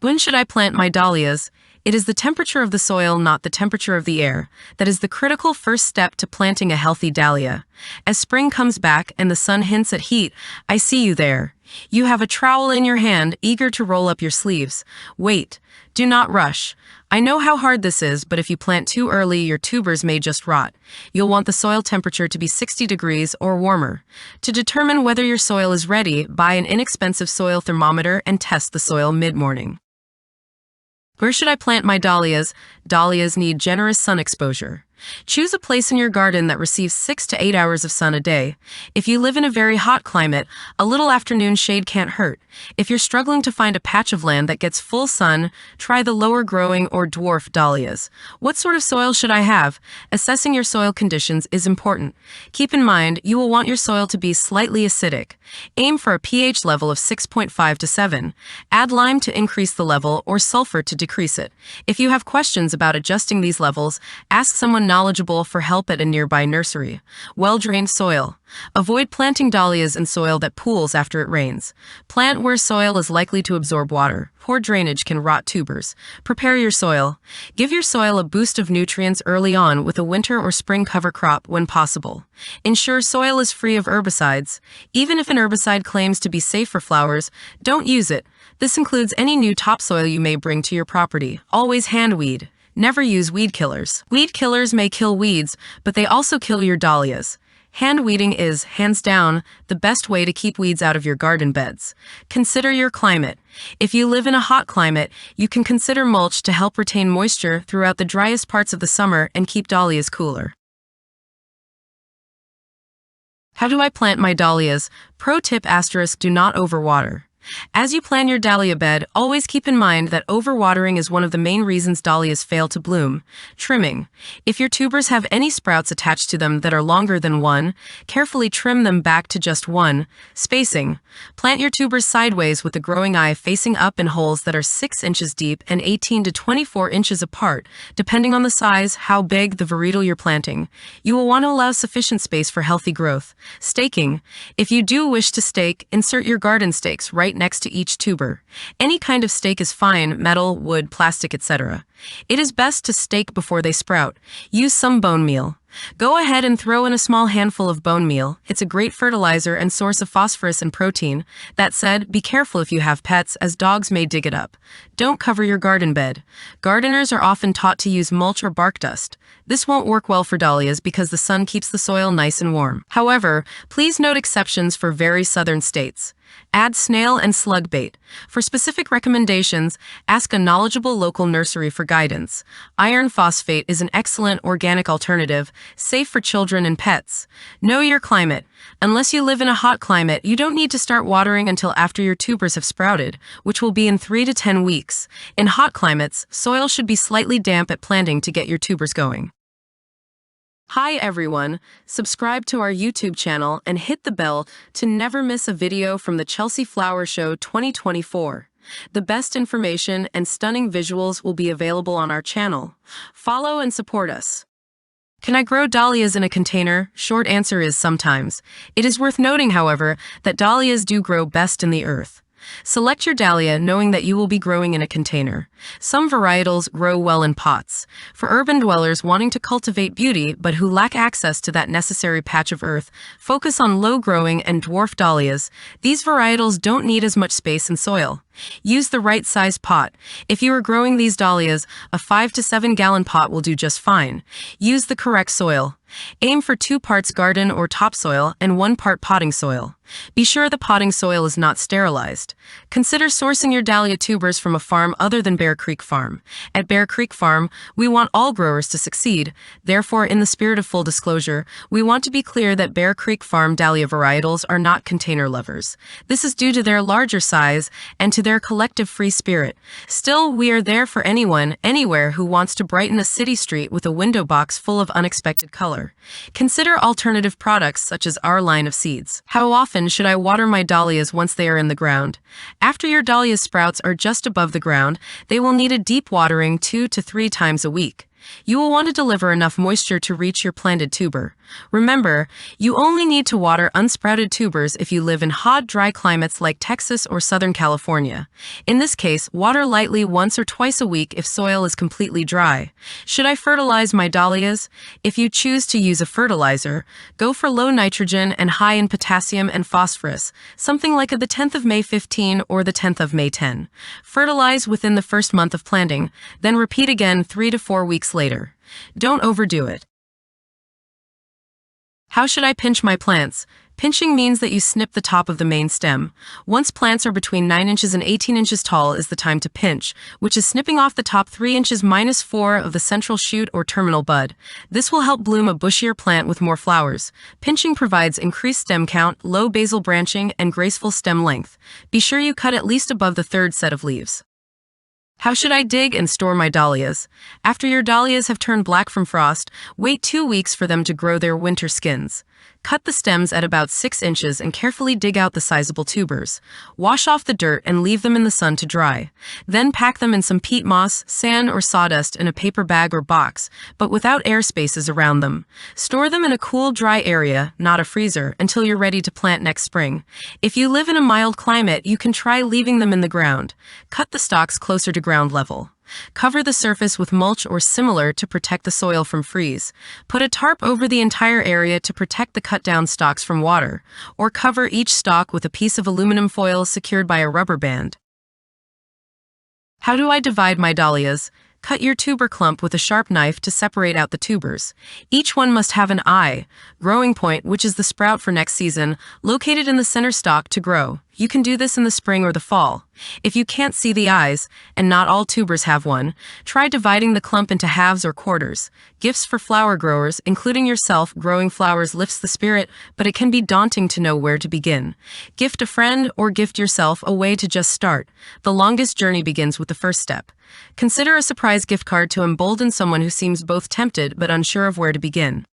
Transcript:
When should I plant my dahlias? It is the temperature of the soil, not the temperature of the air, that is the critical first step to planting a healthy dahlia. As spring comes back and the sun hints at heat, I see you there. You have a trowel in your hand, eager to roll up your sleeves. Wait, do not rush. I know how hard this is, but if you plant too early, your tubers may just rot. You'll want the soil temperature to be 60 degrees or warmer. To determine whether your soil is ready, buy an inexpensive soil thermometer and test the soil mid-morning. Where should I plant my dahlias? Dahlias need generous sun exposure. Choose a place in your garden that receives 6 to 8 hours of sun a day. If you live in a very hot climate, a little afternoon shade can't hurt. If you're struggling to find a patch of land that gets full sun, try the lower growing or dwarf dahlias. What sort of soil should I have? Assessing your soil conditions is important. Keep in mind, you will want your soil to be slightly acidic. Aim for a pH level of 6.5 to 7. Add lime to increase the level or sulfur to decrease it. If you have questions about adjusting these levels, ask someone knowledgeable for help at a nearby nursery. Well-drained soil. Avoid planting dahlias in soil that pools after it rains. Plant where soil is likely to absorb water. Poor drainage can rot tubers. Prepare your soil. Give your soil a boost of nutrients early on with a winter or spring cover crop when possible. Ensure soil is free of herbicides. Even if an herbicide claims to be safe for flowers, don't use it. This includes any new topsoil you may bring to your property. Always hand weed. Never use weed killers. Weed killers may kill weeds, but they also kill your dahlias. Hand weeding is, hands down, the best way to keep weeds out of your garden beds. Consider your climate. If you live in a hot climate, you can consider mulch to help retain moisture throughout the driest parts of the summer and keep dahlias cooler. How do I plant my dahlias? Pro tip *, do not overwater. As you plan your dahlia bed, always keep in mind that overwatering is one of the main reasons dahlias fail to bloom. Trimming. If your tubers have any sprouts attached to them that are longer than 1, carefully trim them back to just 1. Spacing. Plant your tubers sideways with the growing eye facing up in holes that are 6 inches deep and 18 to 24 inches apart, depending on the size, how big the varietal you're planting. You will want to allow sufficient space for healthy growth. Staking. If you do wish to stake, insert your garden stakes right next to each tuber. Any kind of stake is fine, metal, wood, plastic, etc. It is best to stake before they sprout. Use some bone meal. Go ahead and throw in a small handful of bone meal. It's a great fertilizer and source of phosphorus and protein. That said, be careful if you have pets, as dogs may dig it up. Don't cover your garden bed. Gardeners are often taught to use mulch or bark dust. This won't work well for dahlias because the sun keeps the soil nice and warm. However, please note exceptions for very southern states. Add snail and slug bait. For specific recommendations, ask a knowledgeable local nursery for guidance. Iron phosphate is an excellent organic alternative, safe for children and pets. Know your climate. Unless you live in a hot climate, you don't need to start watering until after your tubers have sprouted, which will be in 3 to 10 weeks. In hot climates, soil should be slightly damp at planting to get your tubers going. Hi everyone, subscribe to our YouTube channel and hit the bell to never miss a video from the Chelsea Flower Show 2024. The best information and stunning visuals will be available on our channel. Follow and support us. Can I grow dahlias in a container? Short answer is sometimes. It is worth noting, however, that dahlias do grow best in the earth. Select your dahlia knowing that you will be growing in a container. Some varietals grow well in pots. For urban dwellers wanting to cultivate beauty but who lack access to that necessary patch of earth, focus on low-growing and dwarf dahlias. These varietals don't need as much space and soil. Use the right size pot. If you are growing these dahlias, a 5 to 7 gallon pot will do just fine. Use the correct soil. Aim for 2 parts garden or topsoil and 1 part potting soil. Be sure the potting soil is not sterilized. Consider sourcing your dahlia tubers from a farm other than Bear Creek Farm. At Bear Creek Farm, we want all growers to succeed. Therefore, in the spirit of full disclosure, we want to be clear that Bear Creek Farm dahlia varietals are not container lovers. This is due to their larger size and to their collective free spirit. Still, we are there for anyone, anywhere who wants to brighten a city street with a window box full of unexpected color. Consider alternative products such as our line of seeds. How often should I water my dahlias once they are in the ground? After your dahlia sprouts are just above the ground, they will need a deep watering 2 to 3 times a week. You will want to deliver enough moisture to reach your planted tuber. Remember, you only need to water unsprouted tubers if you live in hot, dry climates like Texas or Southern California. In this case, water lightly once or twice a week if soil is completely dry. Should I fertilize my dahlias? If you choose to use a fertilizer, go for low nitrogen and high in potassium and phosphorus, something like the 10th of May 15 or the 10th of May 10. Fertilize within the first month of planting, then repeat again 3 to 4 weeks later. Don't overdo it. How should I pinch my plants? Pinching means that you snip the top of the main stem. Once plants are between 9 inches and 18 inches tall is the time to pinch, which is snipping off the top 3 inches minus 4 of the central shoot or terminal bud. This will help bloom a bushier plant with more flowers. Pinching provides increased stem count, low basal branching, and graceful stem length. Be sure you cut at least above the third set of leaves. How should I dig and store my dahlias? After your dahlias have turned black from frost, wait 2 weeks for them to grow their winter skins. Cut the stems at about 6 inches and carefully dig out the sizable tubers. Wash off the dirt and leave them in the sun to dry. Then pack them in some peat moss, sand, or sawdust in a paper bag or box, but without air spaces around them. Store them in a cool, dry area, not a freezer, until you're ready to plant next spring. If you live in a mild climate, you can try leaving them in the ground. Cut the stalks closer to ground level. Cover the surface with mulch or similar to protect the soil from freeze. Put a tarp over the entire area to protect the cut-down stalks from water, or cover each stalk with a piece of aluminum foil secured by a rubber band. How do I divide my dahlias? Cut your tuber clump with a sharp knife to separate out the tubers. Each one must have an eye, growing point, which is the sprout for next season, located in the center stalk to grow. You can do this in the spring or the fall. If you can't see the eyes, and not all tubers have one, try dividing the clump into halves or quarters. Gifts for flower growers, including yourself. Growing flowers lifts the spirit, but it can be daunting to know where to begin. Gift a friend or gift yourself a way to just start. The longest journey begins with the first step. Consider a surprise gift card to embolden someone who seems both tempted but unsure of where to begin.